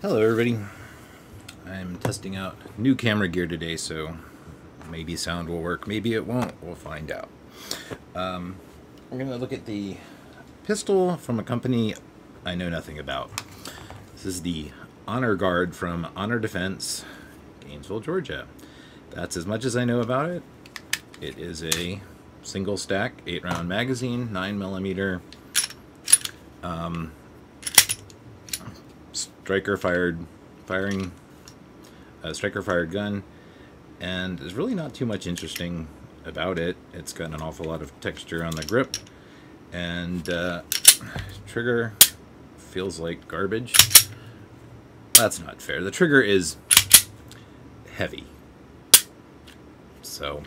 Hello everybody. I'm testing out new camera gear today, so maybe sound will work, maybe it won't. We'll find out. We're going to look at the pistol from a company I know nothing about. This is the Honor Guard from Honor Defense, Gainesville, Georgia. That's as much as I know about it. It is a single stack, 8-round magazine, 9mm. Striker fired gun, and there's really not too much interesting about it. It's got an awful lot of texture on the grip, and trigger feels like garbage. That's not fair. The trigger is heavy, so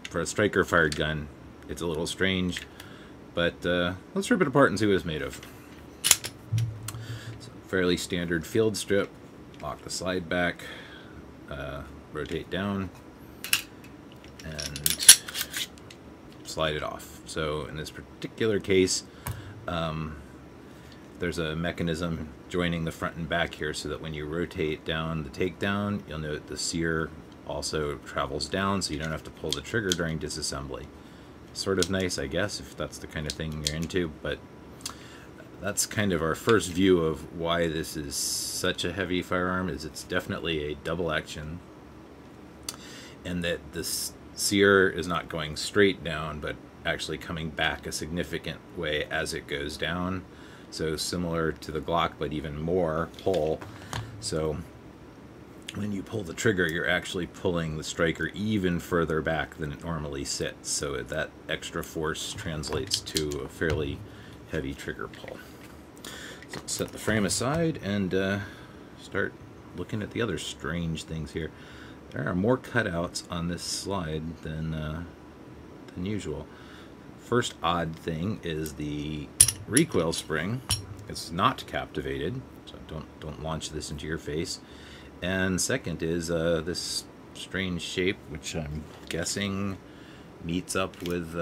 for a striker fired gun it's a little strange, but let's rip it apart and see what it's made of. Fairly standard field strip. Lock the slide back, rotate down, and slide it off. So in this particular case, there's a mechanism joining the front and back here, so that when you rotate down the takedown, you'll note the sear also travels down, so you don't have to pull the trigger during disassembly. Sort of nice, I guess, if that's the kind of thing you're into, but that's kind of our first view of why this is such a heavy firearm. Is it's definitely a double action, and that this sear is not going straight down, but actually coming back a significant way as it goes down. So similar to the Glock, but even more pull. So when you pull the trigger, you're actually pulling the striker even further back than it normally sits. So that extra force translates to a fairly heavy trigger pull. So set the frame aside and start looking at the other strange things here. There are more cutouts on this slide than usual. First odd thing is the recoil spring. It's not captivated, so don't launch this into your face. And second is this strange shape, which I'm guessing meets up with,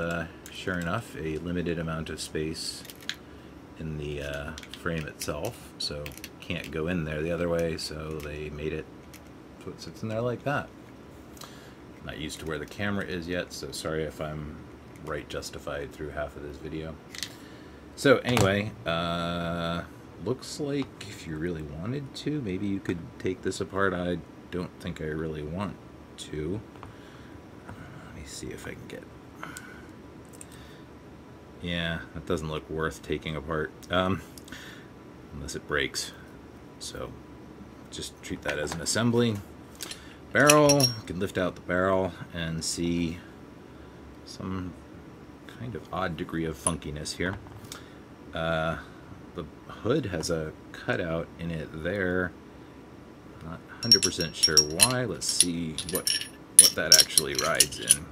sure enough, a limited amount of space in the frame itself, so can't go in there the other way, so they made it so it sits in there like that. Not used to where the camera is yet, so sorry if I'm right justified through half of this video. So anyway, looks like if you really wanted to, maybe you could take this apart. I don't think I really want to. Let me see if I can get... Yeah, that doesn't look worth taking apart, unless it breaks. So just treat that as an assembly. Barrel, you can lift out the barrel and see some kind of odd degree of funkiness here. The hood has a cutout in it there. Not 100% sure why. Let's see what that actually rides in.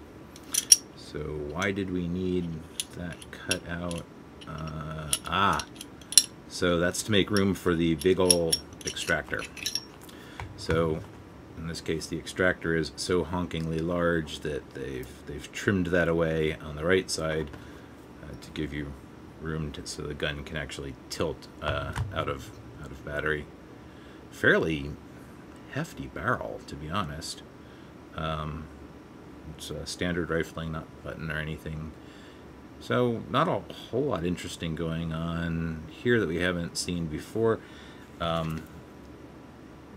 So why did we need that cut out? So that's to make room for the big ol' extractor. So in this case, the extractor is so honkingly large that they've trimmed that away on the right side to give you room so the gun can actually tilt out of battery. Fairly hefty barrel, to be honest. It's standard rifling, not button or anything. So not a whole lot interesting going on here that we haven't seen before.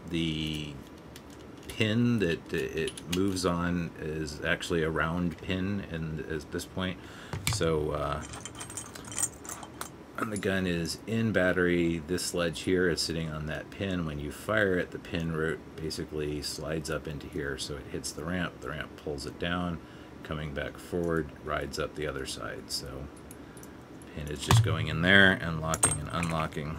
The pin that it moves on is actually a round pin at this point. So when the gun is in battery, this ledge here is sitting on that pin. When you fire it, the pin basically slides up into here, so it hits the ramp pulls it down, coming back forward, rides up the other side. So pin is just going in there and locking and unlocking.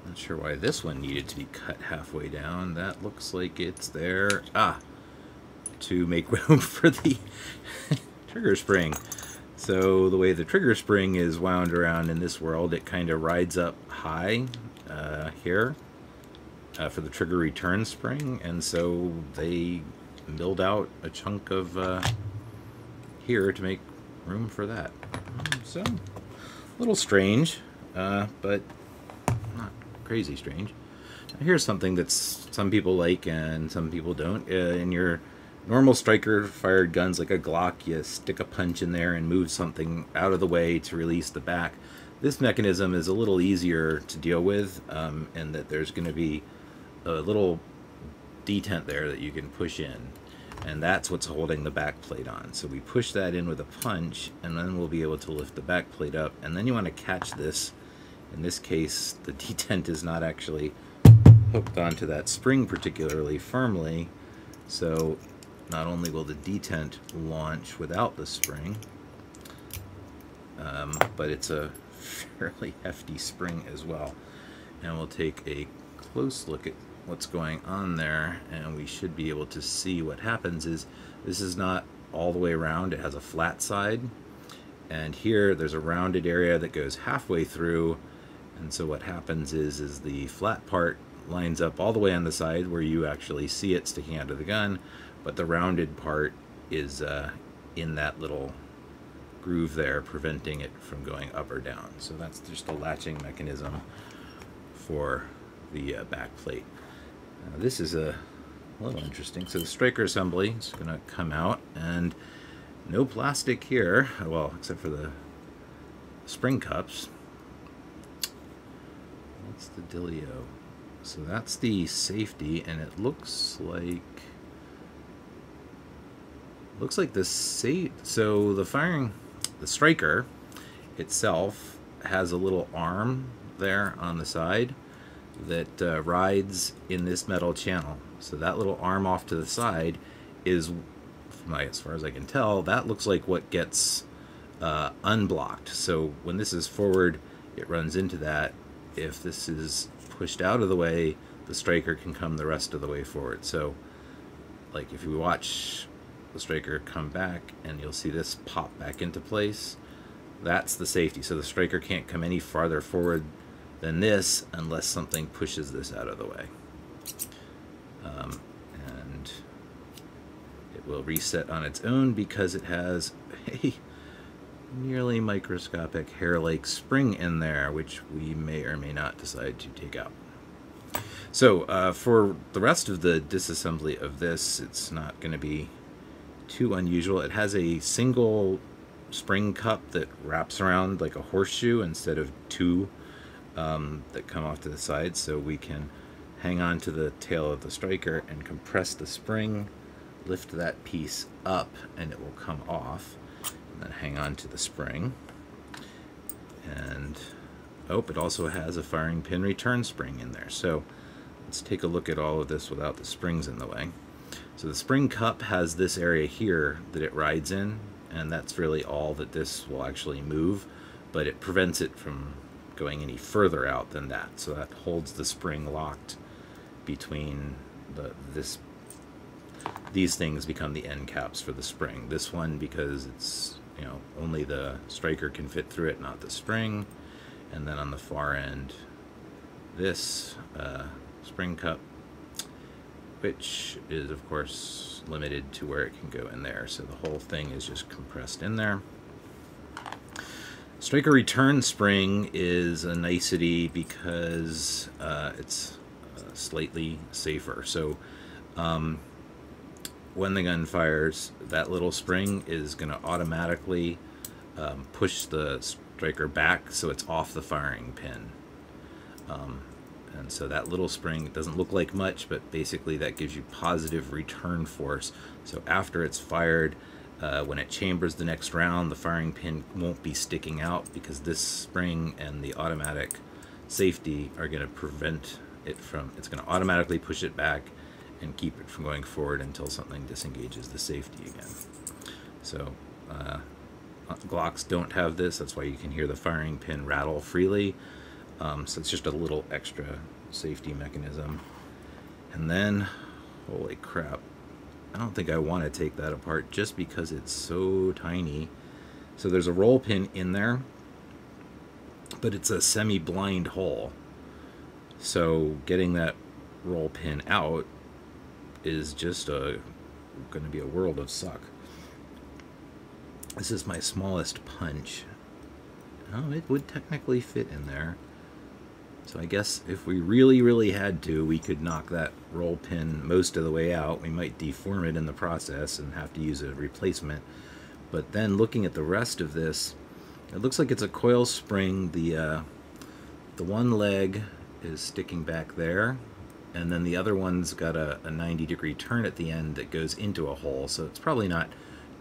Not sure why this one needed to be cut halfway down. That looks like it's there to make room for the trigger spring. So the way the trigger spring is wound around in this world, it kind of rides up high here for the trigger return spring, and so they milled out a chunk of here to make room for that. So a little strange, but not crazy strange. Now, here's something that some people like and some people don't. In your normal striker-fired guns like a Glock, you stick a punch in there and move something out of the way to release the back. This mechanism is a little easier to deal with, and that there's going to be a little detent there that you can push in, and that's what's holding the back plate on. So we push that in with a punch, and then we'll be able to lift the back plate up, and then you want to catch this. In this case, the detent is not actually hooked onto that spring particularly firmly, so not only will the detent launch without the spring, but it's a fairly hefty spring as well. And we'll take a close look at what's going on there, and we should be able to see what happens is this is not all the way around. It has a flat side, and here there's a rounded area that goes halfway through, and so what happens is the flat part lines up all the way on the side where you actually see it sticking out of the gun, but the rounded part is in that little groove there, preventing it from going up or down. So that's just a latching mechanism for the back plate. This is a little interesting. So the striker assembly is going to come out, and no plastic here, well, except for the spring cups. What's the dealio? So that's the safety, and it looks like the so the striker itself has a little arm there on the side that rides in this metal channel. So that little arm off to the side is, as far as I can tell, that looks like what gets unblocked. So when this is forward, it runs into that. If this is pushed out of the way, the striker can come the rest of the way forward. So like if you watch the striker come back, and you'll see this pop back into place, that's the safety. So the striker can't come any farther forward than this unless something pushes this out of the way. And it will reset on its own because it has a nearly microscopic hair-like spring in there, which we may or may not decide to take out. So for the rest of the disassembly of this, it's not going to be too unusual. It has a single spring cup that wraps around like a horseshoe instead of two that come off to the side, so we can hang on to the tail of the striker and compress the spring, lift that piece up, and it will come off, and then hang on to the spring. And it also has a firing pin return spring in there. So let's take a look at all of this without the springs in the way. So the spring cup has this area here that it rides in, and that's really all that this will actually move, but it prevents it from going any further out than that. So that holds the spring locked between these things become the end caps for the spring. This one, because it's, only the striker can fit through it, not the spring. And then on the far end, this spring cup, which is of course limited to where it can go in there. So the whole thing is just compressed in there. Striker return spring is a nicety because it's slightly safer. So when the gun fires, that little spring is going to automatically push the striker back so it's off the firing pin. And so that little spring, it doesn't look like much, but basically that gives you positive return force. So after it's fired, when it chambers the next round, the firing pin won't be sticking out because this spring and the automatic safety are going to prevent it from, it's going to automatically push it back and keep it from going forward until something disengages the safety again. So Glocks don't have this, that's why you can hear the firing pin rattle freely. So it's just a little extra safety mechanism. And then, holy crap, I don't think I want to take that apart just because it's so tiny. So there's a roll pin in there, but it's a semi-blind hole. So getting that roll pin out is just going to be a world of suck. This is my smallest punch. Oh, it would technically fit in there. So I guess if we really had to, we could knock that roll pin most of the way out. We might deform it in the process and have to use a replacement. But then looking at the rest of this, it looks like it's a coil spring. The one leg is sticking back there, and then the other one's got a 90-degree turn at the end that goes into a hole. So it's probably not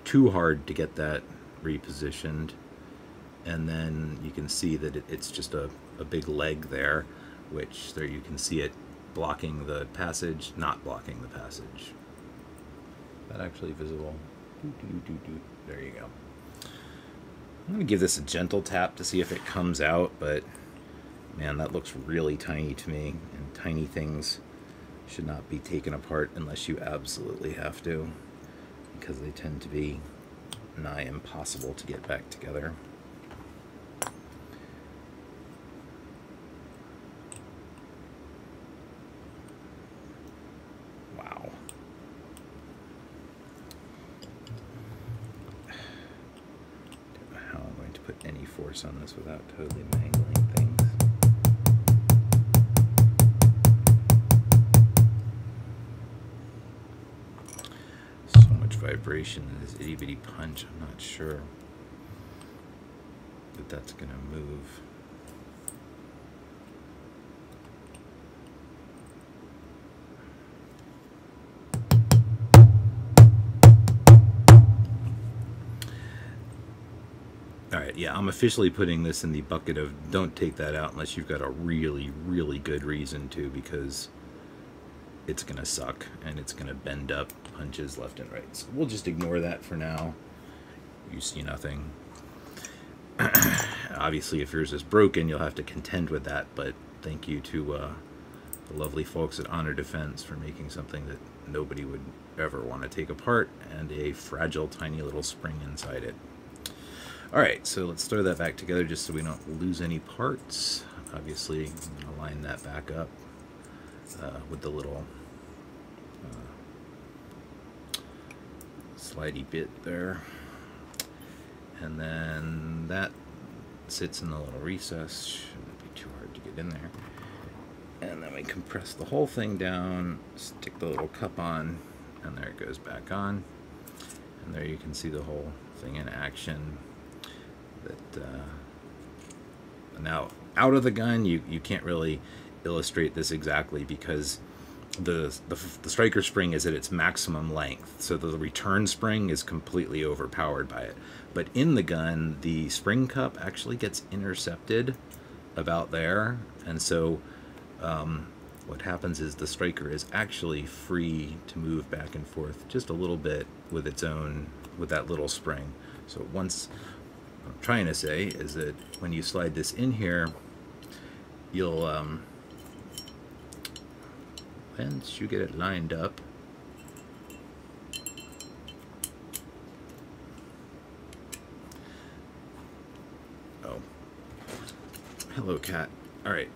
too hard to get that repositioned. And then you can see that it's just a big leg there, which there you can see it blocking the passage, not blocking the passage. Is that actually visible? There you go. I'm going to give this a gentle tap to see if it comes out, but man, that looks really tiny to me, and tiny things should not be taken apart unless you absolutely have to, because they tend to be nigh impossible to get back together. Wow. Don't know how I'm going to put any force on this without totally mangling things. So much vibration in this itty bitty punch, I'm not sure that that's going to move. Alright, yeah, I'm officially putting this in the bucket of don't take that out unless you've got a really good reason to, because it's going to suck and it's going to bend up punches left and right. So we'll just ignore that for now. You see nothing. Obviously, if yours is broken, you'll have to contend with that, but thank you to the lovely folks at Honor Defense for making something that nobody would ever want to take apart, and a fragile, tiny little spring inside it. Alright, so let's throw that back together just so we don't lose any parts. Obviously, I'm going to line that back up with the little slidey bit there. And then that sits in the little recess. Shouldn't be too hard to get in there. And then we compress the whole thing down, stick the little cup on, and there it goes back on. And there you can see the whole thing in action. That now out of the gun, you can't really illustrate this exactly because the striker spring is at its maximum length, so the return spring is completely overpowered by it. But in the gun, the spring cup actually gets intercepted about there, and so what happens is the striker is actually free to move back and forth just a little bit with its own, with that little spring. So once, what I'm trying to say is that when you slide this in here, you'll once you get it lined up, oh, hello cat. All right,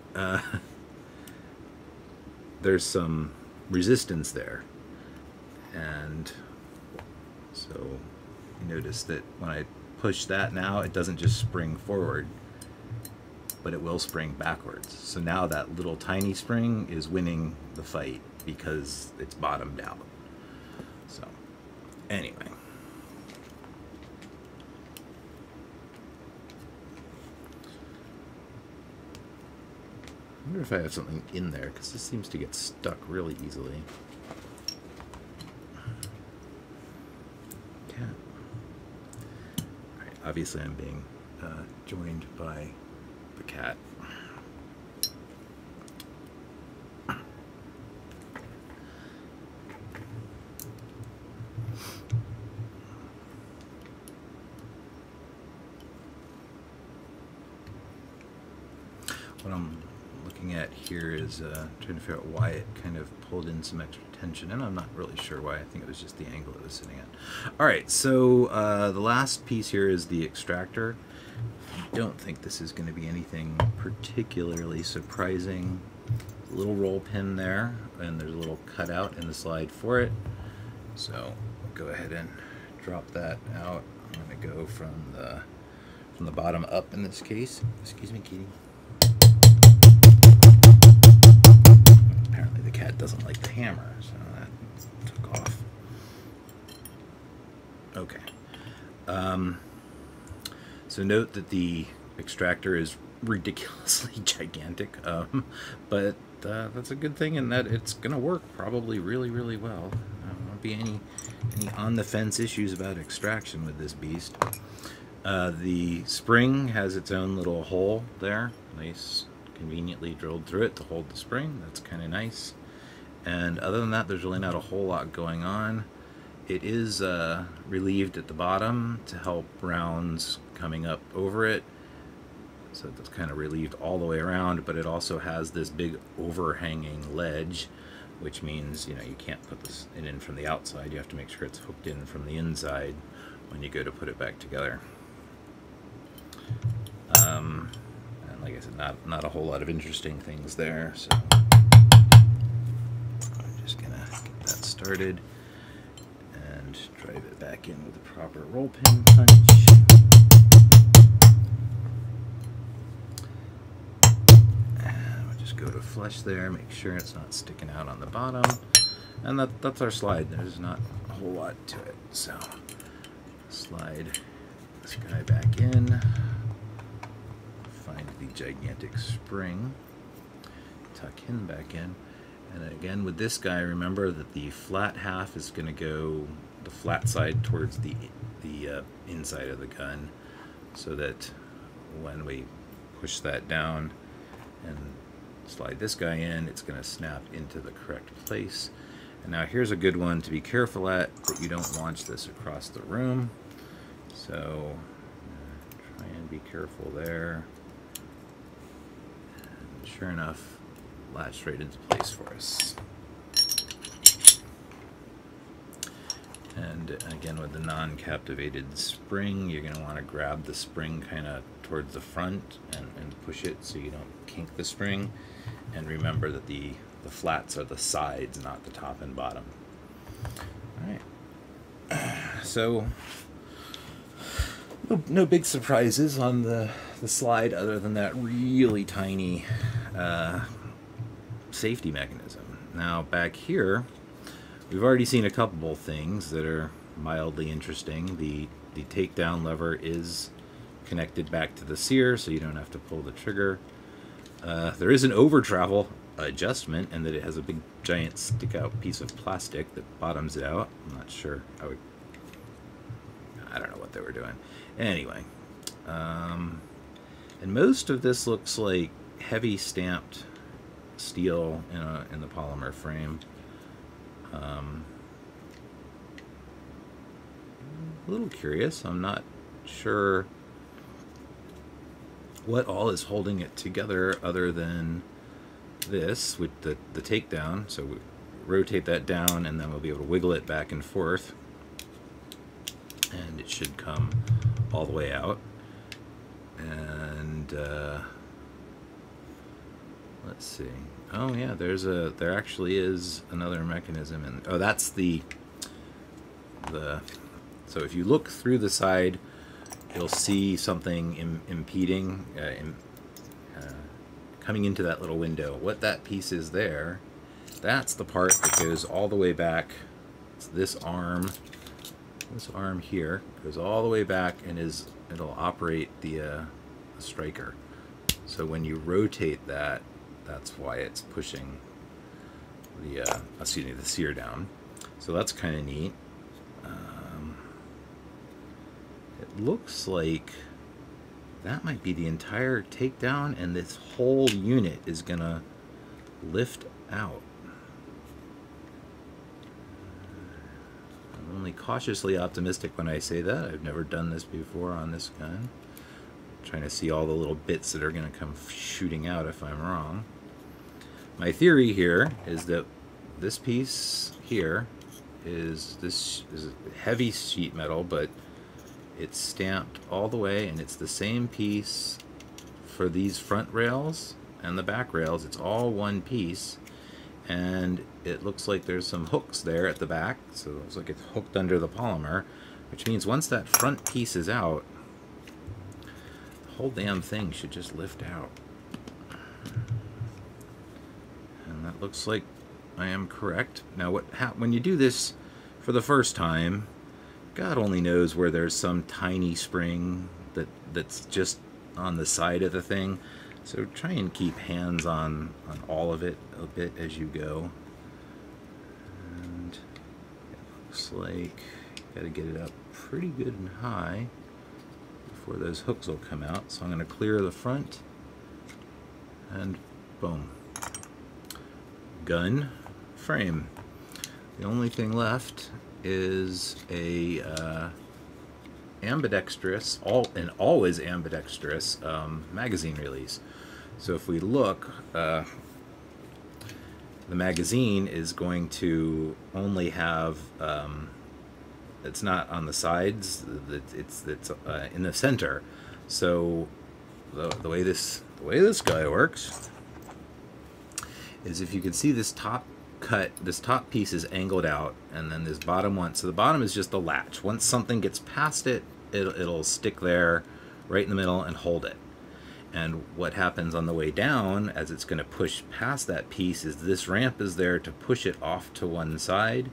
there's some resistance there, and so you notice that when I push that now, it doesn't just spring forward, but it will spring backwards. So now that little tiny spring is winning the fight because it's bottomed out. So anyway, I wonder if I have something in there, because this seems to get stuck really easily. Yeah. All right, obviously I'm being joined by the cat. What I'm looking at here is trying to figure out why it kind of pulled in some extra tension, and I'm not really sure why. I think it was just the angle it was sitting at. Alright, so the last piece here is the extractor. I don't think this is going to be anything particularly surprising. A little roll pin there, and there's a little cutout in the slide for it. So I'll go ahead and drop that out. I'm going to go from the bottom up in this case. Excuse me, kitty. doesn't like the hammer, so that took off. Okay. So note that the extractor is ridiculously gigantic, but that's a good thing in that it's going to work probably really, really well. There won't be any on-the-fence issues about extraction with this beast. The spring has its own little hole there, nice, conveniently drilled through it to hold the spring. That's kind of nice. And other than that, there's really not a whole lot going on. It is relieved at the bottom to help rounds coming up over it. So that's kind of relieved all the way around, but it also has this big overhanging ledge, which means, you know, you can't put this in from the outside. You have to make sure it's hooked in from the inside when you go to put it back together. And like I said, not a whole lot of interesting things there, so I'm just gonna get that started and drive it back in with the proper roll pin punch. Go to flush there, make sure it's not sticking out on the bottom, and that's our slide. There's not a whole lot to it, so slide this guy back in, find the gigantic spring, tuck him back in, and again with this guy, remember that the flat half is going to go the flat side towards the inside of the gun, so that when we push that down and slide this guy in, it's going to snap into the correct place. And now here's a good one to be careful at, that you don't launch this across the room. So try and be careful there. And sure enough, latched right into place for us. And again, with the non-captivated spring, you're going to want to grab the spring kind of towards the front and push it so you don't kink the spring. And remember that the flats are the sides, not the top and bottom. All right. So no big surprises on the slide other than that really tiny safety mechanism. Now back here, we've already seen a couple things that are mildly interesting. The takedown lever is connected back to the sear, so you don't have to pull the trigger. There is an over travel adjustment, and that it has a big giant stick out piece of plastic that bottoms it out. I'm not sure. I don't know what they were doing. Anyway, and most of this looks like heavy stamped steel in the polymer frame. A little curious. I'm not sure what all is holding it together other than this with the takedown. So we rotate that down and then we'll be able to wiggle it back and forth, and it should come all the way out. And let's see. Oh yeah, there actually is another mechanism, and oh, that's the so if you look through the side, you'll see something impeding, coming into that little window. What that piece is there, that's the part that goes all the way back. It's this arm here goes all the way back, and it'll operate the striker. So when you rotate that, that's why it's pushing the sear down. So that's kind of neat. It looks like that might be the entire takedown, and this whole unit is gonna lift out. I'm only cautiously optimistic when I say that. I've never done this before on this gun. I'm trying to see all the little bits that are gonna come shooting out if I'm wrong. My theory here is that this piece here is heavy sheet metal, but it's stamped all the way, and it's the same piece for these front rails and the back rails. It's all one piece, and it looks like there's some hooks there at the back, so it looks like it's hooked under the polymer, which means once that front piece is out, the whole damn thing should just lift out. And that looks like I am correct. Now, when you do this for the first time, God only knows where there's some tiny spring that's just on the side of the thing. So try and keep hands on all of it a bit as you go. And it looks like you got to get it up pretty good and high before those hooks will come out. So I'm going to clear the front, and boom. Gun frame. The only thing left is a ambidextrous, always ambidextrous magazine release. So if we look, the magazine is going to only have, it's not on the sides, it's in the center. So the way this guy works is, if you can see this top cut, this top piece is angled out, and then this bottom one, so the bottom is just the latch. Once something gets past it, it'll stick there right in the middle and hold it. And what happens on the way down, as it's going to push past that piece, is this ramp is there to push it off to one side,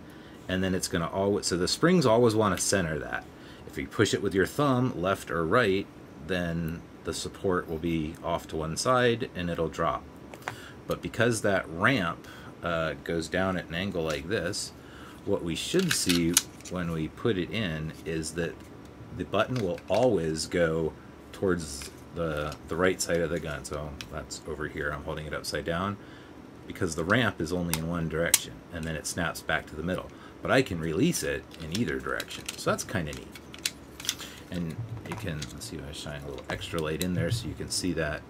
and then it's going to always, so the springs always want to center that. If you push it with your thumb, left or right, then the support will be off to one side and it'll drop. But because that ramp goes down at an angle like this, what we should see when we put it in is that the button will always go towards the right side of the gun. So that's over here. I'm holding it upside down because the ramp is only in one direction, and then it snaps back to the middle. But I can release it in either direction, so that's kind of neat. And you can, let's see if I shine a little extra light in there so you can see that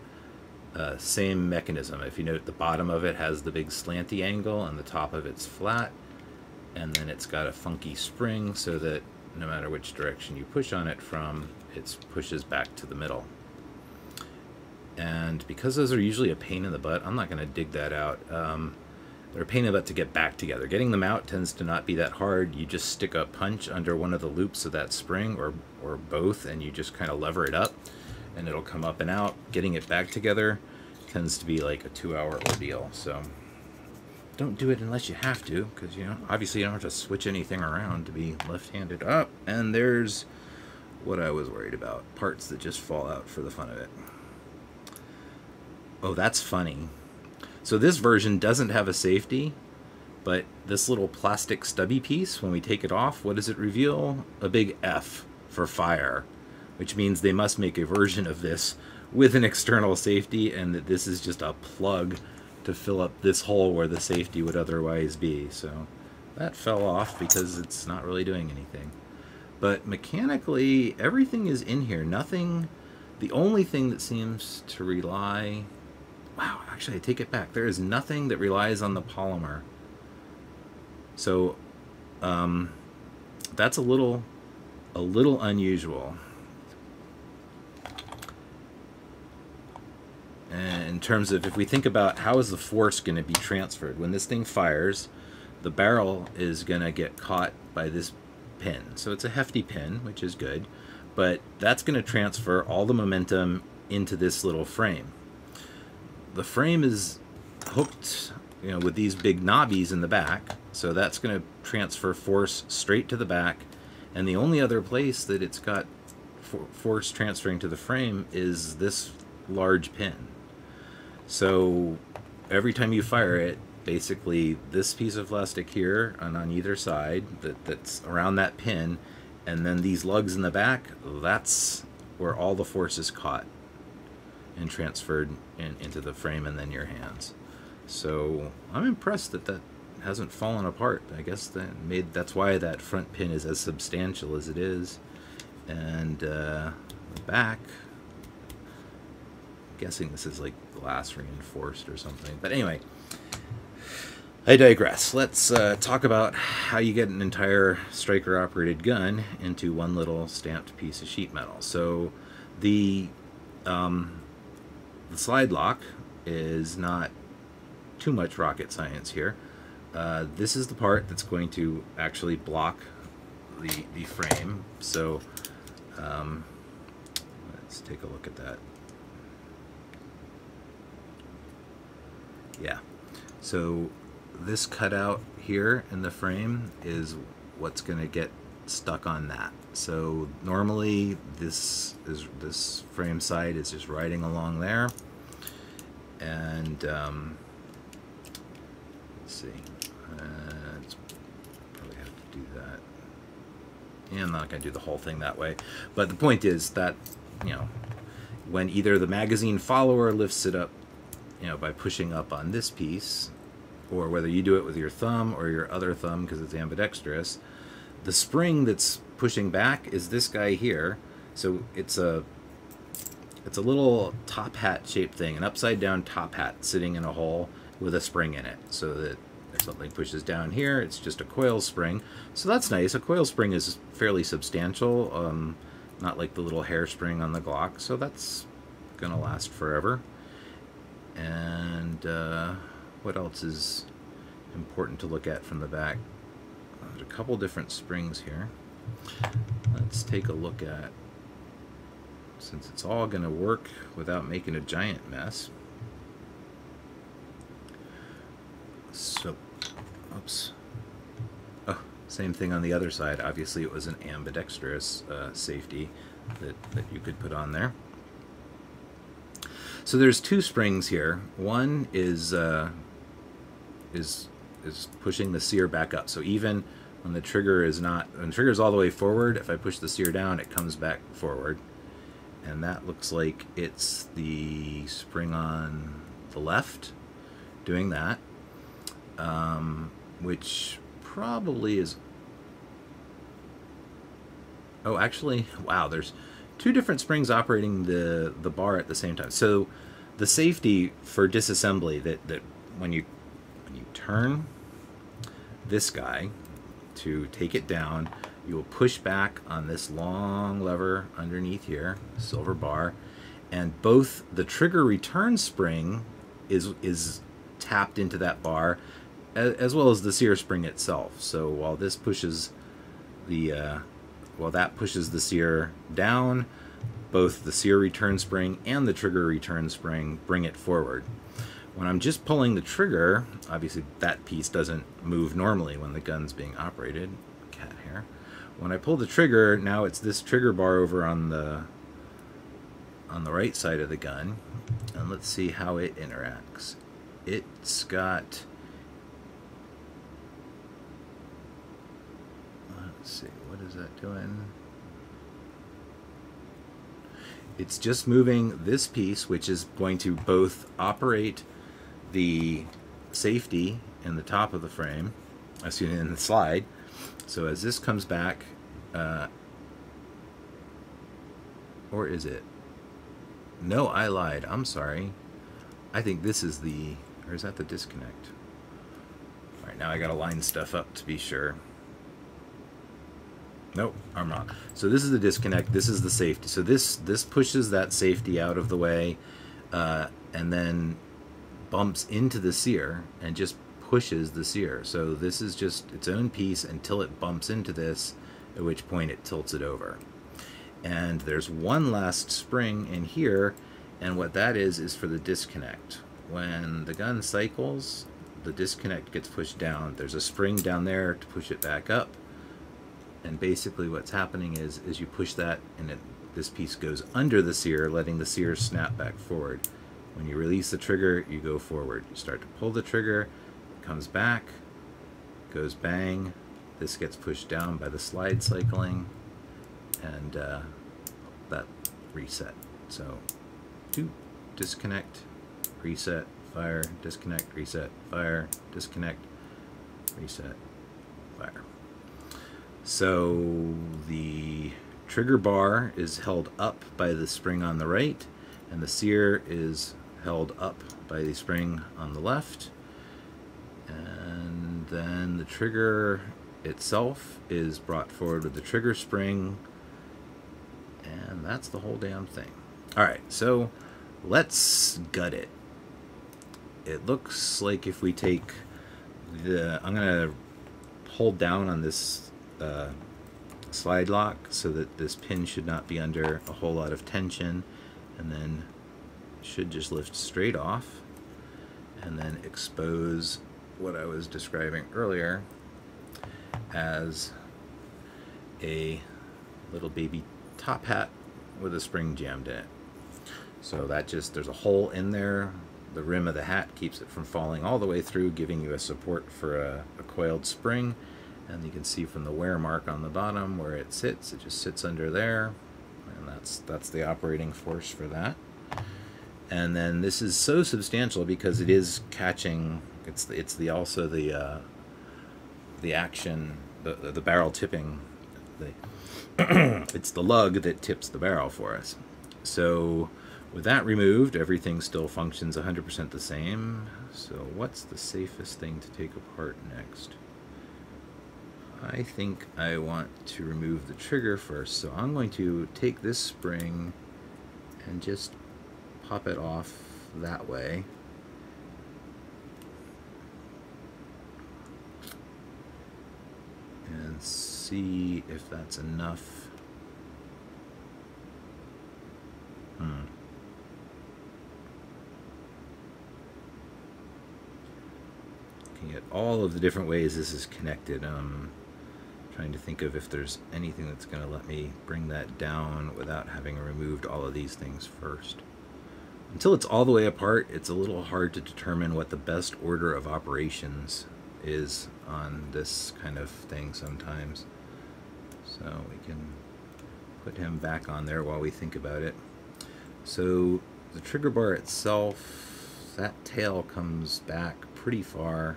same mechanism. If you note, the bottom of it has the big slanty angle and the top of it's flat, and then it's got a funky spring so that no matter which direction you push on it from, it pushes back to the middle. And because those are usually a pain in the butt, I'm not going to dig that out. They're a pain in the butt to get back together. Getting them out tends to not be that hard. You just stick a punch under one of the loops of that spring, or both, and you just kind of lever it up and it'll come up and out. Getting it back together tends to be like a 2-hour ordeal. So don't do it unless you have to, because, you know, obviously you don't have to switch anything around to be left-handed. Up, and there's what I was worried about, parts that just fall out for the fun of it. Oh, that's funny. So this version doesn't have a safety, but this little plastic stubby piece, when we take it off, what does it reveal? A big F for fire, which means they must make a version of this with an external safety, and that this is just a plug to fill up this hole where the safety would otherwise be. So that fell off because it's not really doing anything. But mechanically, everything is in here. Nothing, the only thing that seems to rely... Wow, actually, I take it back. There is nothing that relies on the polymer. So that's a little unusual. And in terms of, if we think about how is the force going to be transferred, when this thing fires, the barrel is going to get caught by this pin. So it's a hefty pin, which is good, but that's going to transfer all the momentum into this little frame. The frame is hooked, you know, with these big knobbies in the back, so that's going to transfer force straight to the back, and the only other place that it's got force transferring to the frame is this large pin. So every time you fire it, basically this piece of plastic here and on either side that's around that pin, and then these lugs in the back, that's where all the force is caught and transferred into the frame and then your hands. So I'm impressed that that hasn't fallen apart. I guess that's why that front pin is as substantial as it is. And the back, I'm guessing this is like glass reinforced or something. But anyway, I digress. Let's talk about how you get an entire striker operated gun into one little stamped piece of sheet metal. So the slide lock is not too much rocket science here. This is the part that's going to actually block the frame. So let's take a look at that. Yeah. So this cutout here in the frame is what's going to get stuck on that. So normally this frame side is just riding along there, and let's see, probably have to do that. Yeah, I'm not going to do the whole thing that way, but the point is that, you know, when either the magazine follower lifts it up, you know, by pushing up on this piece, or whether you do it with your thumb or your other thumb because it's ambidextrous, the spring that's pushing back is this guy here. So it's a little top hat shaped thing, an upside down top hat sitting in a hole with a spring in it, so that if something pushes down here, it's just a coil spring. So that's nice. A coil spring is fairly substantial, not like the little hairspring on the Glock, so that's gonna last forever. And what else is important to look at from the back? There's a couple different springs here. Let's take a look at, since it's all going to work without making a giant mess. So, oops. Oh, same thing on the other side. Obviously it was an ambidextrous safety that you could put on there. So there's two springs here. One is pushing the sear back up. So even when the trigger is all the way forward, if I push the sear down, it comes back forward. And that looks like it's the spring on the left doing that, which probably is, oh, actually, wow, there's two different springs operating the bar at the same time. So the safety for disassembly, that when you turn this guy to take it down, you will push back on this long lever underneath here, silver bar, and both the trigger return spring is tapped into that bar, as well as the sear spring itself. So while this pushes the that pushes the sear down, both the sear return spring and the trigger return spring bring it forward. When I'm just pulling the trigger, obviously that piece doesn't move normally when the gun's being operated. Cat hair. When I pull the trigger, now it's this trigger bar over on the right side of the gun, and let's see how it interacts. It's got, let's see, what is that doing? It's just moving this piece, which is going to both operate the safety in the top of the frame, excuse me, in the slide. So as this comes back, or is it? No, I lied. I'm sorry. I think this is the, or is that the disconnect? All right, now I gotta line stuff up to be sure. Nope, I'm wrong. So this is the disconnect, this is the safety. So this pushes that safety out of the way, and then bumps into the sear and just pushes the sear. So this is just its own piece until it bumps into this, at which point it tilts it over. And there's one last spring in here, and what that is for the disconnect. When the gun cycles, the disconnect gets pushed down. There's a spring down there to push it back up. And basically what's happening is you push that, and this piece goes under the sear, letting the sear snap back forward. When you release the trigger, you go forward. You start to pull the trigger, it comes back, goes bang. This gets pushed down by the slide cycling, and that reset. So, disconnect, reset, fire, disconnect, reset, fire, disconnect, reset, fire. So the trigger bar is held up by the spring on the right, and the sear is held up by the spring on the left. And then the trigger itself is brought forward with the trigger spring, and that's the whole damn thing. Alright, so let's gut it. It looks like if we take the, I'm going to hold down on this slide lock so that this pin should not be under a whole lot of tension, and then should just lift straight off, and then expose what I was describing earlier as a little baby top hat with a spring jammed in it. So that just, there's a hole in there. The rim of the hat keeps it from falling all the way through, giving you a support for a coiled spring. And you can see from the wear mark on the bottom where it sits, it just sits under there. And that's the operating force for that. And then this is so substantial because it is catching, it's also the action, the barrel tipping, it's the lug that tips the barrel for us. So with that removed, everything still functions 100% the same. So what's the safest thing to take apart next? I think I want to remove the trigger first. So I'm going to take this spring and just pop it off that way. And see if that's enough. Looking at all of the different ways this is connected. Trying to think of if there's anything that's going to let me bring that down without having removed all of these things first. Until it's all the way apart, it's a little hard to determine what the best order of operations is on this kind of thing sometimes. So we can put him back on there while we think about it. So the trigger bar itself, that tail comes back pretty far.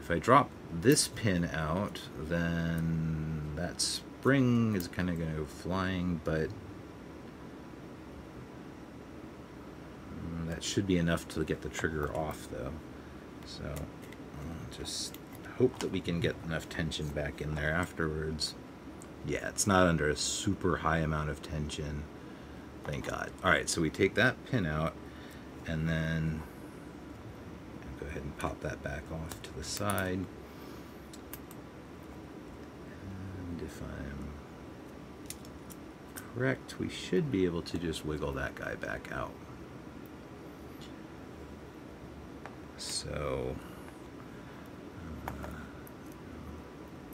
If I drop this pin out, then that spring is kind of going to go flying, but that should be enough to get the trigger off though. So I'll just hope that we can get enough tension back in there afterwards. Yeah, it's not under a super high amount of tension, thank God. Alright, so we take that pin out and then go ahead and pop that back off to the side. And if I'm correct, we should be able to just wiggle that guy back out. So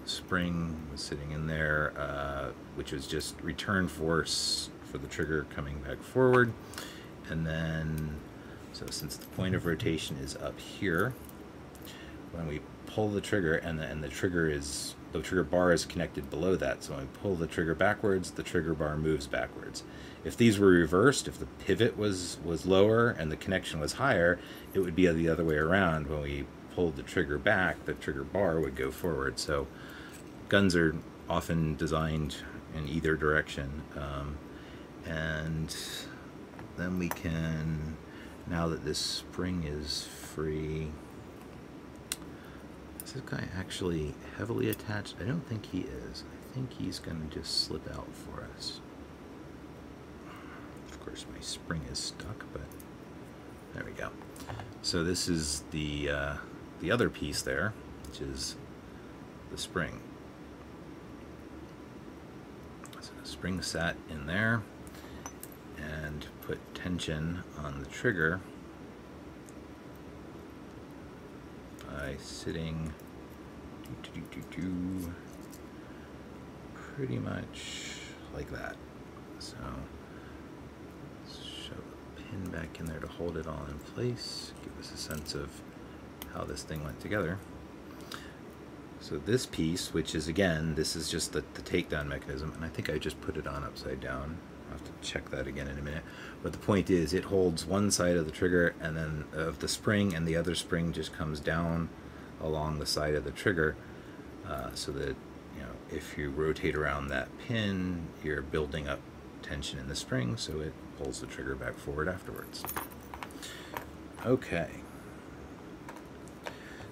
spring was sitting in there, which was just return force for the trigger coming back forward. And then, so since the point of rotation is up here, when we pull the trigger, and the trigger bar is connected below that, so when we pull the trigger backwards, the trigger bar moves backwards. If these were reversed, if the pivot was lower and the connection was higher, it would be the other way around. When we pulled the trigger back, the trigger bar would go forward. So guns are often designed in either direction. And then we can, now that this spring is free, is this guy actually heavily attached? I don't think he is. I think he's going to just slip out for us. Of course, my spring is stuck, but there we go. So this is the other piece there, which is the spring. So the spring sat in there and put tension on the trigger by sitting pretty much like that. So let's shove a pin back in there to hold it all in place, give us a sense of how this thing went together. So this piece, which is, again, this is just the takedown mechanism, and I think I just put it on upside down. I'll have to check that again in a minute. But the point is, it holds one side of the trigger and then of the spring, and the other spring just comes down along the side of the trigger, so that, you know, if you rotate around that pin, you're building up tension in the spring, so it pulls the trigger back forward afterwards. Okay.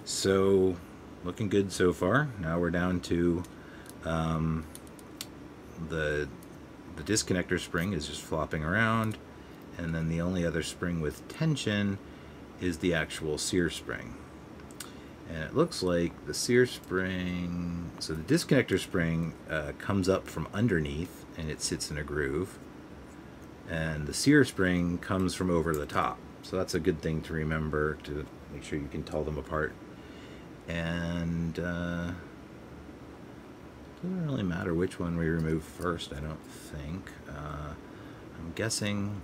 So looking good so far. Now we're down to the disconnector spring is just flopping around, and then the only other spring with tension is the actual sear spring. And it looks like the sear spring, so the disconnector spring comes up from underneath and it sits in a groove, and the sear spring comes from over the top. So that's a good thing to remember, to make sure you can tell them apart. And doesn't really matter which one we remove first, I don't think. I'm guessing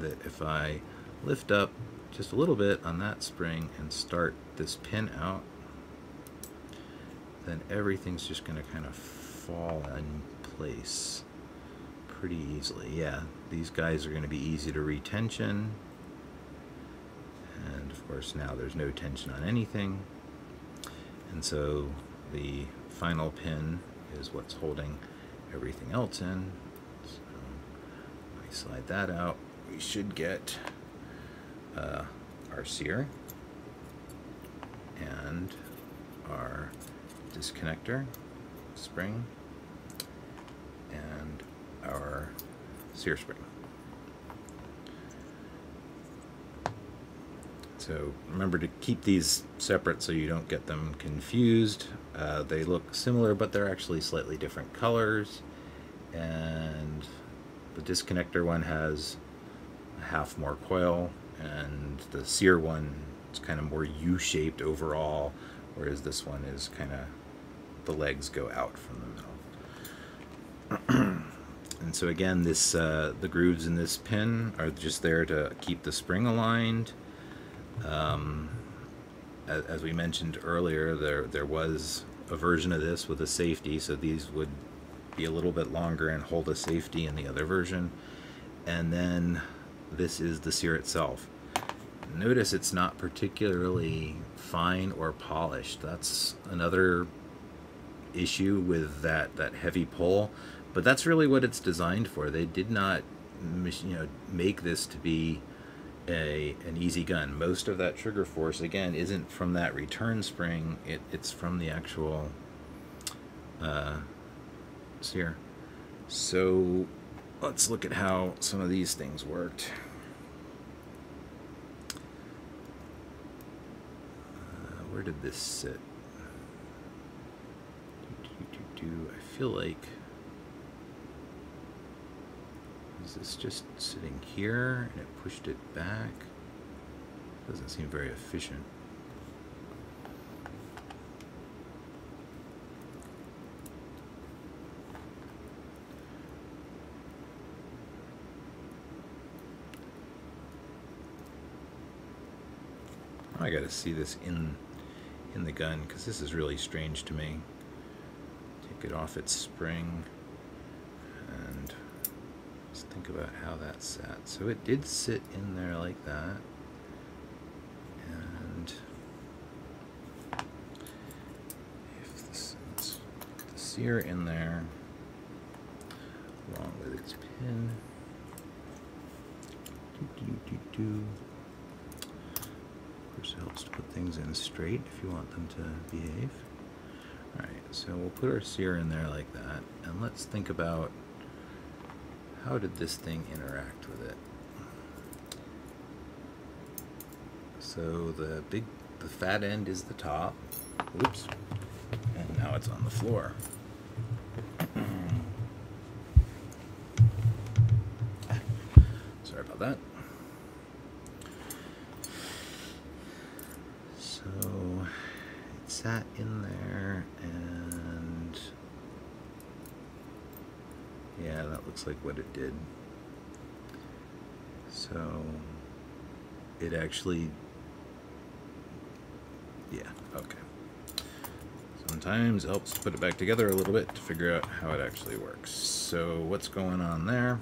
that if I lift up just a little bit on that spring and start this pin out, then everything's just going to kind of fall in place pretty easily. Yeah, these guys are going to be easy to retension, and of course now there's no tension on anything, and so the final pin is what's holding everything else in. So if we slide that out, we should get our sear and our disconnector spring and our sear spring. So remember to keep these separate so you don't get them confused. They look similar, but they're actually slightly different colors, and the disconnector one has half more coil, and the sear one is kind of more U-shaped overall, whereas this one is kind of, the legs go out from the middle. And so again, this the grooves in this pin are just there to keep the spring aligned. As we mentioned earlier, there was a version of this with a safety, so these would be a little bit longer and hold a safety in the other version. And then this is the sear itself. Notice it's not particularly fine or polished. That's another issue with that heavy pull, but that's really what it's designed for. They did not, make this to be an easy gun. Most of that trigger force, again, isn't from that return spring. It's from the actual sear. So let's look at how some of these things worked. Where did this sit? I feel like, is this just sitting here and it pushed it back? Doesn't seem very efficient. I gotta see this in the gun, because this is really strange to me. Take it off its spring and let's think about how that sat. So it did sit in there like that, and if this, let's put the sear in there along with its pin. Of course, it helps to put things in straight if you want them to behave. Alright, so we'll put our sear in there like that, and let's think about how did this thing interact with it. So the fat end is the top. Oops. And now it's on the floor. Sorry about that. So it sat in there, and yeah, that looks like what it did. So it actually, yeah, okay. Sometimes it helps to put it back together a little bit to figure out how it actually works. So what's going on there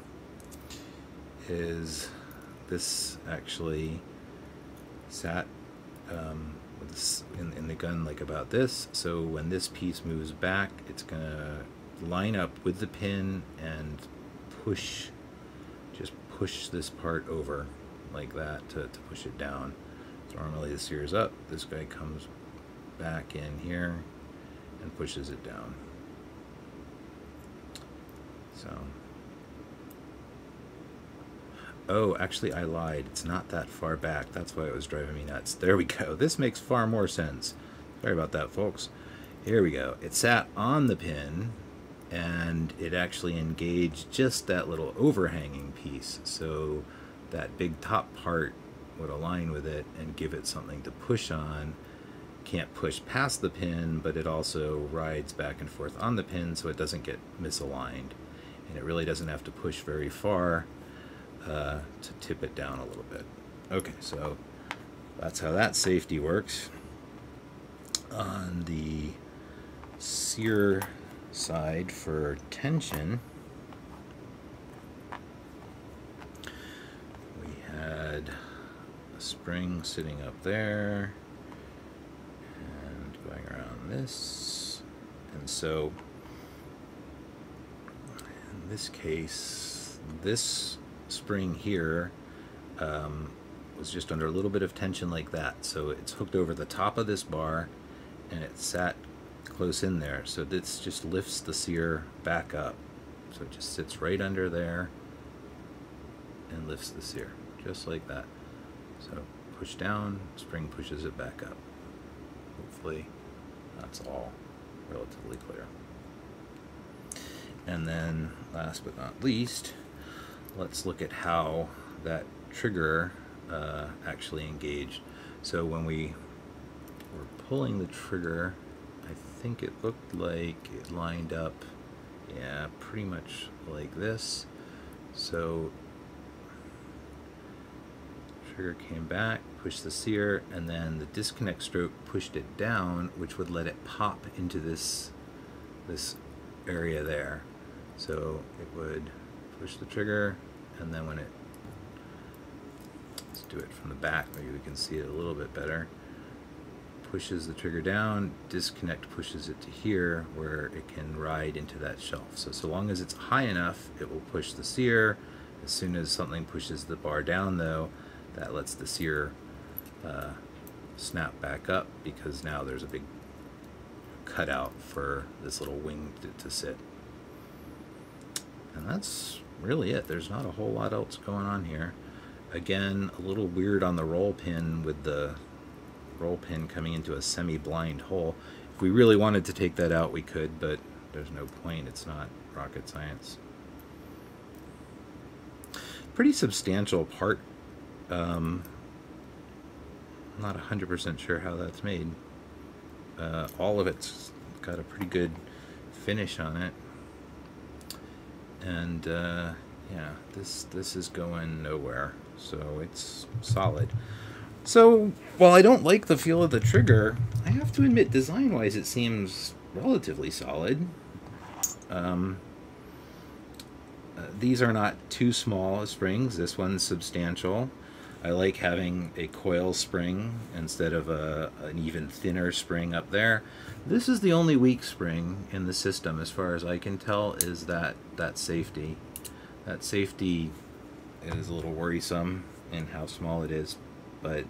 is this actually sat with this in the gun like about this. So when this piece moves back, it's gonna line up with the pin and just push this part over like that to push it down. So normally the sear's up, this guy comes back in here and pushes it down. So, oh, actually I lied. It's not that far back. That's why it was driving me nuts. There we go. This makes far more sense. Sorry about that, folks. Here we go. It sat on the pin, and it actually engaged just that little overhanging piece. So that big top part would align with it and give it something to push on. can't push past the pin, but it also rides back and forth on the pin so it doesn't get misaligned. And it really doesn't have to push very far to tip it down a little bit. Okay, so that's how that safety works. On the sear side for tension, we had a spring sitting up there and going around this, and so in this case this spring here was just under a little bit of tension like that, so it's hooked over the top of this bar and it sat close in there, so this just lifts the sear back up, so it just sits right under there and lifts the sear just like that. So push down, spring pushes it back up. Hopefully that's all relatively clear. And then last but not least, let's look at how that trigger actually engaged. So when we were pulling the trigger, I think it looked like it lined up, yeah, pretty much like this. So trigger came back, pushed the sear, and then the disconnect stroke pushed it down, which would let it pop into this area there. So it would push the trigger, and then when it, let's do it from the back, maybe we can see it a little bit better, pushes the trigger down, disconnect pushes it to here where it can ride into that shelf. So long as it's high enough, it will push the sear. As soon as something pushes the bar down though, that lets the sear snap back up, because now there's a big cutout for this little wing to sit. And that's really it. There's not a whole lot else going on here. Again, a little weird on the roll pin with the roll pin coming into a semi-blind hole. If we really wanted to take that out, we could, but there's no point. It's not rocket science. Pretty substantial part. Not 100% sure how that's made. All of it's got a pretty good finish on it. And yeah, this is going nowhere, so it's solid. So while I don't like the feel of the trigger, I have to admit, design-wise, it seems relatively solid. These are not too small springs. This one's substantial. I like having a coil spring instead of an even thinner spring up there. This is the only weak spring in the system, as far as I can tell, is that safety. That safety is a little worrisome in how small it is, but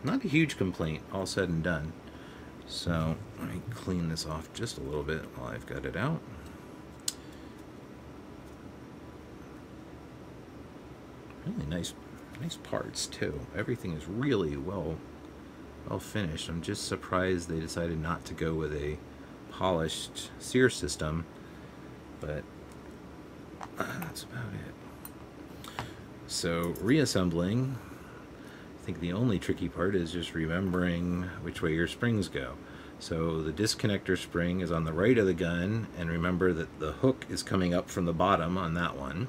not a huge complaint, all said and done. So let me clean this off just a little bit while I've got it out. Really nice parts too. Everything is really well finished. I'm just surprised they decided not to go with a polished sear system, but that's about it. So reassembling, I think the only tricky part is just remembering which way your springs go. So the disconnector spring is on the right of the gun, and remember that the hook is coming up from the bottom on that one,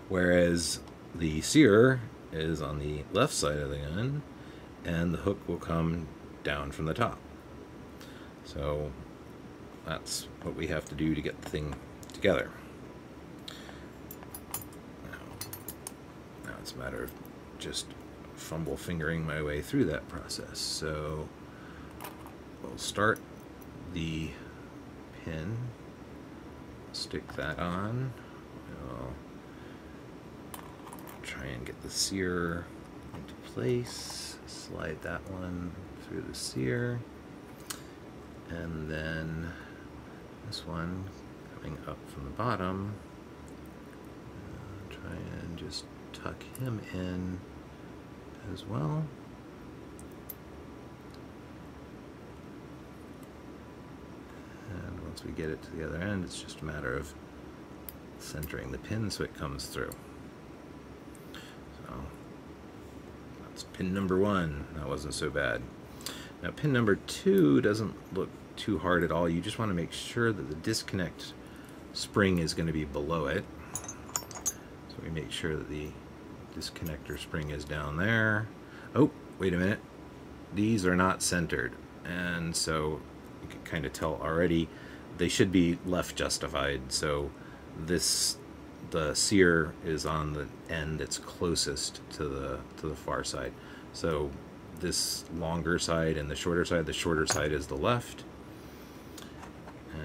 whereas the sear is on the left side of the gun, and the hook will come down from the top. So that's what we have to do to get the thing together. Now it's a matter of just fumble fingering my way through that process. So we'll start the pin, stick that on. We'll try and get the sear into place, slide that one through the sear, and then this one coming up from the bottom, try and just tuck him in as well. And once we get it to the other end, it's just a matter of centering the pin so it comes through. So Pin number 1, that wasn't so bad. Now pin number 2 doesn't look too hard at all. You just want to make sure that the disconnect spring is going to be below it. So we make sure that the disconnector spring is down there. Oh, wait a minute. These are not centered, and so you can kind of tell already they should be left justified. So the sear is on the end that's closest to the far side. So this longer side and the shorter side is the left.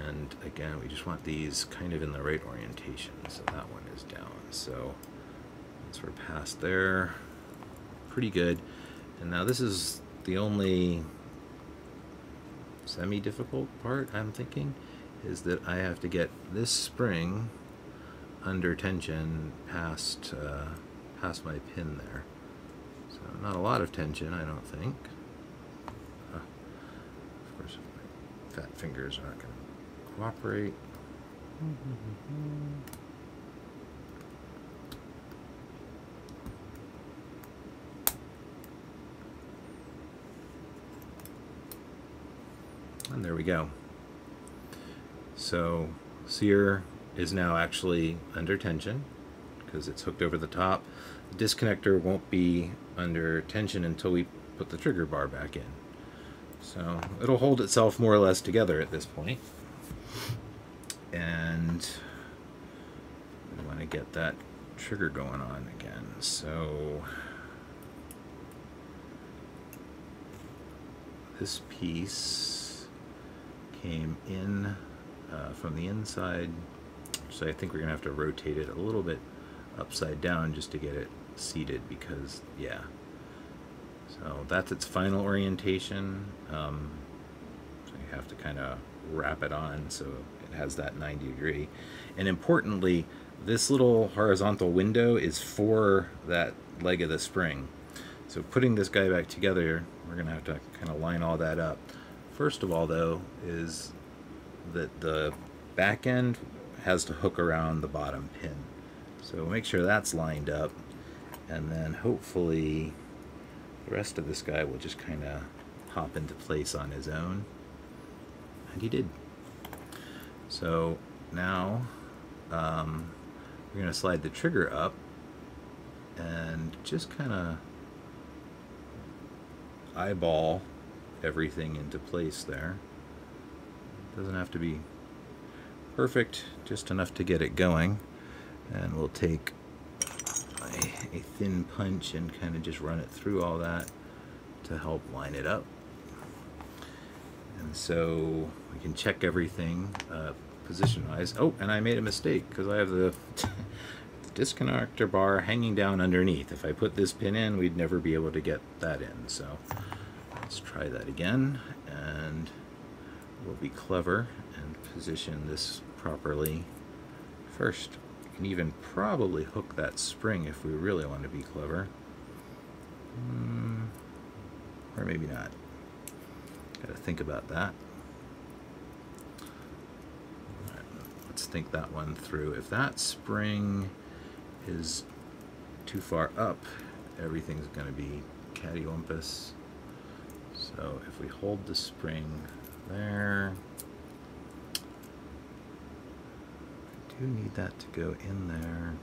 And again, we just want these kind of in the right orientation. So that one is down. So once we're past there, pretty good. And now this is the only semi-difficult part, I'm thinking, is that I have to get this spring under tension past my pin there. So not a lot of tension, I don't think. Of course, my fat fingers are not going to cooperate. And there we go. So sear is now actually under tension because it's hooked over the top. The disconnector won't be under tension until we put the trigger bar back in. So it'll hold itself more or less together at this point. And we want to get that trigger going on again. So this piece came in from the inside, so I think we're gonna have to rotate it a little bit upside down just to get it seated, because yeah, so that's its final orientation. So you have to kind of wrap it on so it has that 90-degree. And importantly, this little horizontal window is for that leg of the spring. So putting this guy back together, we're gonna have to kind of line all that up. First of all, though, is that the back end has to hook around the bottom pin. So make sure that's lined up, and then hopefully the rest of this guy will just kind of hop into place on his own. And he did. So now we're going to slide the trigger up and just kind of eyeball everything into place there. Doesn't have to be perfect, just enough to get it going. And we'll take a thin punch and kind of just run it through all that to help line it up. And so we can check everything position-wise. Oh, and I made a mistake because I have the disconnector bar hanging down underneath. If I put this pin in, we'd never be able to get that in. So let's try that again, and we'll be clever and position this properly first. You can even probably hook that spring if we really want to be clever. Or maybe not. Gotta think about that. All right, let's think that one through. If that spring is too far up, everything's gonna be cattywampus. So if we hold the spring there, I do need that to go in there.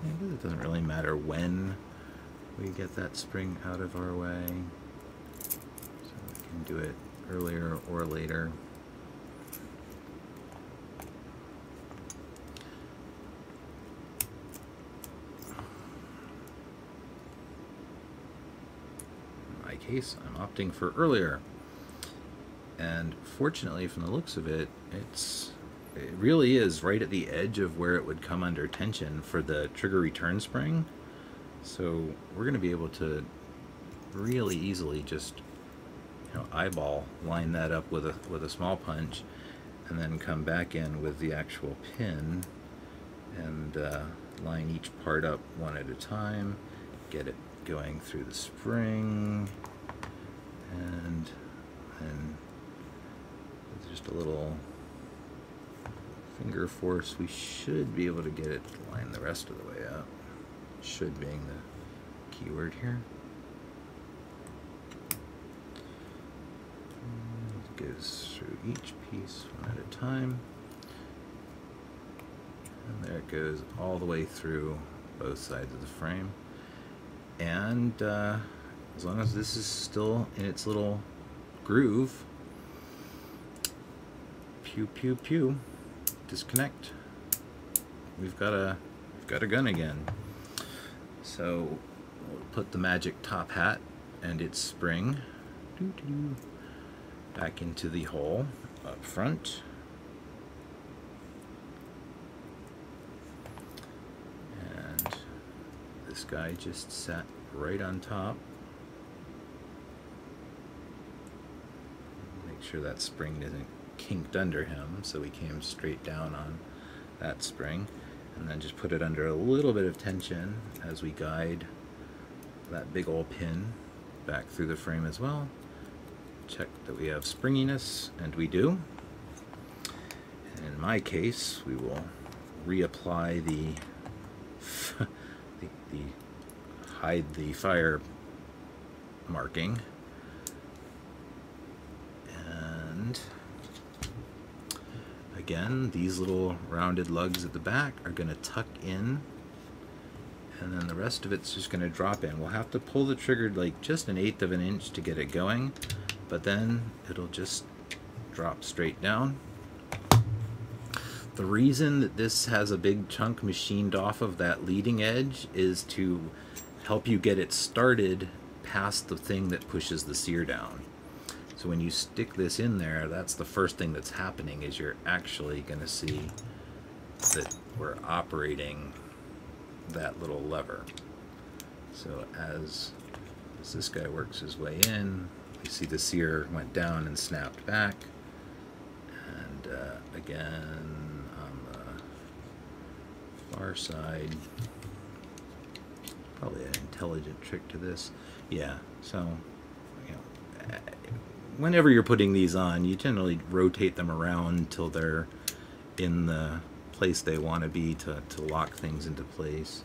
Maybe it doesn't really matter when we get that spring out of our way. So we can do it earlier or later. Case, I'm opting for earlier, and fortunately, from the looks of it, it really is right at the edge of where it would come under tension for the trigger return spring. So we're going to be able to really easily just, you know, eyeball line that up with a small punch, and then come back in with the actual pin and line each part up one at a time, get it going through the spring. And just a little finger force, we should be able to get it to line the rest of the way up. Should being the key word here. It goes through each piece one at a time. And there it goes all the way through both sides of the frame. And as long as this is still in its little groove, pew pew pew, disconnect. We've got a gun again. So we'll put the magic top hat and its spring back into the hole up front. And this guy just sat right on top. Make sure that spring isn't kinked under him, so we came straight down on that spring, and then just put it under a little bit of tension as we guide that big old pin back through the frame as well. Check that we have springiness, and we do. And in my case, we will reapply the hide the fire marking, and again, these little rounded lugs at the back are going to tuck in, and then the rest of it's just going to drop in. We'll have to pull the trigger like just 1/8 of an inch to get it going, but then it'll just drop straight down. The reason that this has a big chunk machined off of that leading edge is to help you get it started past the thing that pushes the sear down. So when you stick this in there, that's the first thing that's happening, is you're actually going to see that we're operating that little lever. So as this guy works his way in, you see the sear went down and snapped back. And again, on the far side, probably an intelligent trick to this. Yeah, so, you know, whenever you're putting these on, you generally rotate them around until they're in the place they want to be to lock things into place.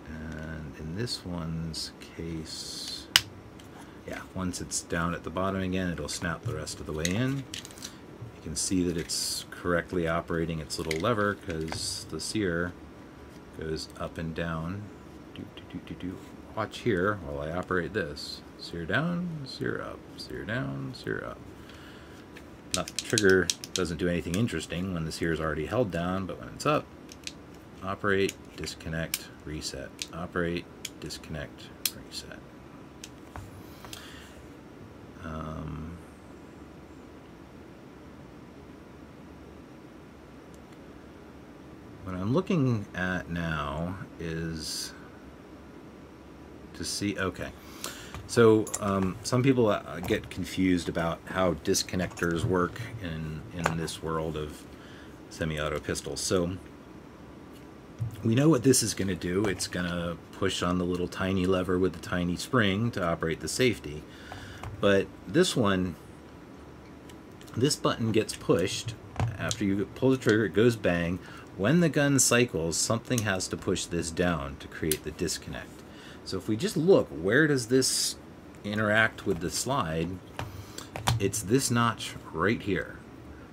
And in this one's case, yeah, once it's down at the bottom again, it'll snap the rest of the way in. You can see that it's correctly operating its little lever because the sear goes up and down. Watch here while I operate this. Sear down, sear up, sear down, sear up. Now, the trigger doesn't do anything interesting when the sear is already held down, but when it's up, operate, disconnect, reset. Operate, disconnect, reset. What I'm looking at now is to see, okay, so some people get confused about how disconnectors work in this world of semi-auto pistols. So we know what this is going to do. It's going to push on the little tiny lever with the tiny spring to operate the safety. But this one, this button gets pushed. After you pull the trigger, it goes bang. When the gun cycles, something has to push this down to create the disconnect. So if we just look, where does this interact with the slide? It's this notch right here.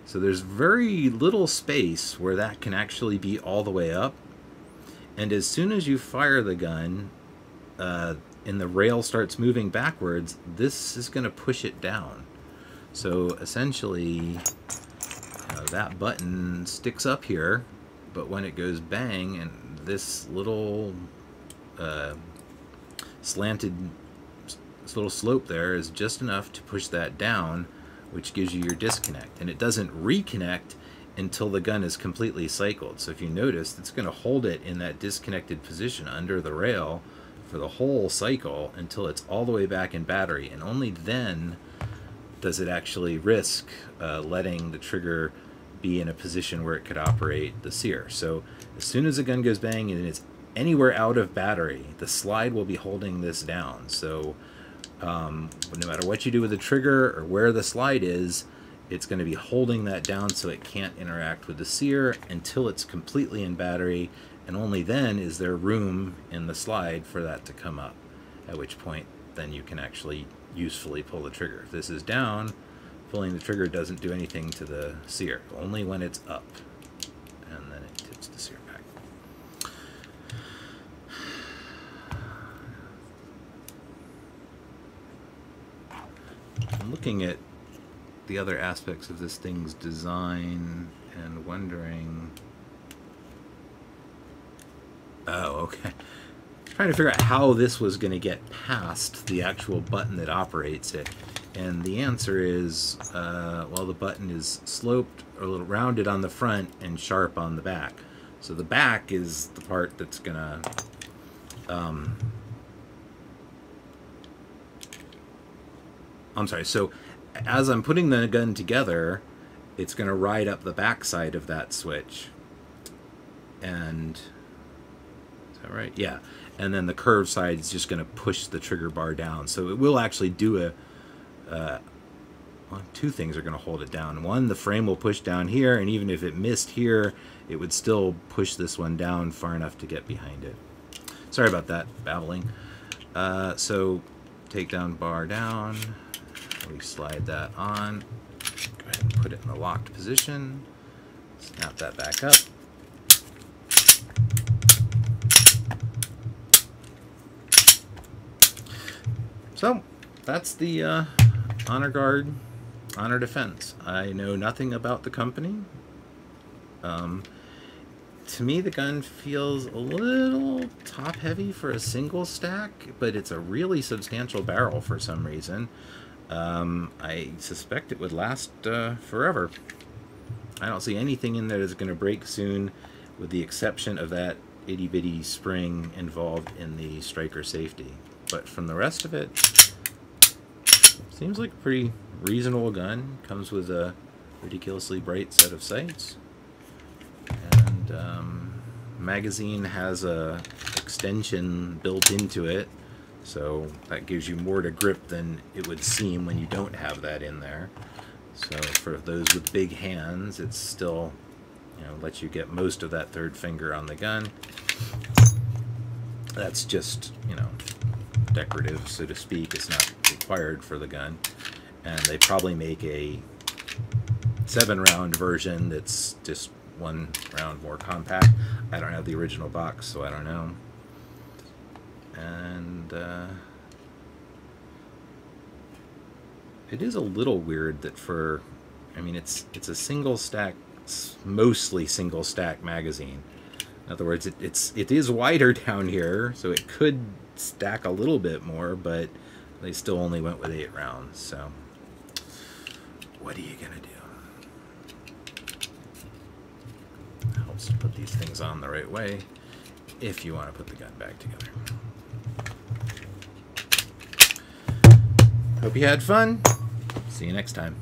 So there's very little space where that can actually be all the way up. And as soon as you fire the gun and the rail starts moving backwards, this is going to push it down. So essentially, that button sticks up here, but when it goes bang, and this little slanted little slope there is just enough to push that down, which gives you your disconnect. And it doesn't reconnect until the gun is completely cycled. So if you notice, it's going to hold it in that disconnected position under the rail for the whole cycle until it's all the way back in battery, and only then does it actually risk letting the trigger be in a position where it could operate the sear. So as soon as the gun goes bang and it's anywhere out of battery, the slide will be holding this down. So no matter what you do with the trigger or where the slide is, it's going to be holding that down so it can't interact with the sear until it's completely in battery, and only then is there room in the slide for that to come up, at which point then you can actually usefully pull the trigger. If this is down, pulling the trigger doesn't do anything to the sear, only when it's up, and then it tips the sear back. I'm looking at the other aspects of this thing's design and wondering... Oh, okay. Trying to figure out how this was going to get past the actual button that operates it. And the answer is, well, the button is sloped or a little rounded on the front and sharp on the back. So the back is the part that's going to... I'm sorry, so as I'm putting the gun together, it's going to ride up the back side of that switch. And... Is that right? Yeah. And then the curved side is just going to push the trigger bar down. So it will actually do a... well, two things are going to hold it down. One, the frame will push down here, and even if it missed here, it would still push this one down far enough to get behind it. Sorry about that, babbling. So, takedown bar down. We slide that on. Go ahead and put it in the locked position. Snap that back up. So, that's the Honor Guard Honor Defense. I know nothing about the company. To me, the gun feels a little top-heavy for a single stack, but it's a really substantial barrel for some reason. I suspect it would last forever. I don't see anything in there that's going to break soon, with the exception of that itty-bitty spring involved in the striker safety. But from the rest of it, seems like a pretty reasonable gun. Comes with a ridiculously bright set of sights. And magazine has a extension built into it, so that gives you more to grip than it would seem when you don't have that in there. So for those with big hands, it's still, you know, lets you get most of that third finger on the gun. That's just, you know, decorative, so to speak. It's not required for the gun. And they probably make a 7-round version that's just 1 round more compact. I don't have the original box, so I don't know. And it is a little weird that for, I mean, it's a single stack, mostly single stack magazine. In other words, it is wider down here, so it could stack a little bit more, but they still only went with 8 rounds. So what are you gonna do? It helps to put these things on the right way if you want to put the gun back together. Hope you had fun. See you next time.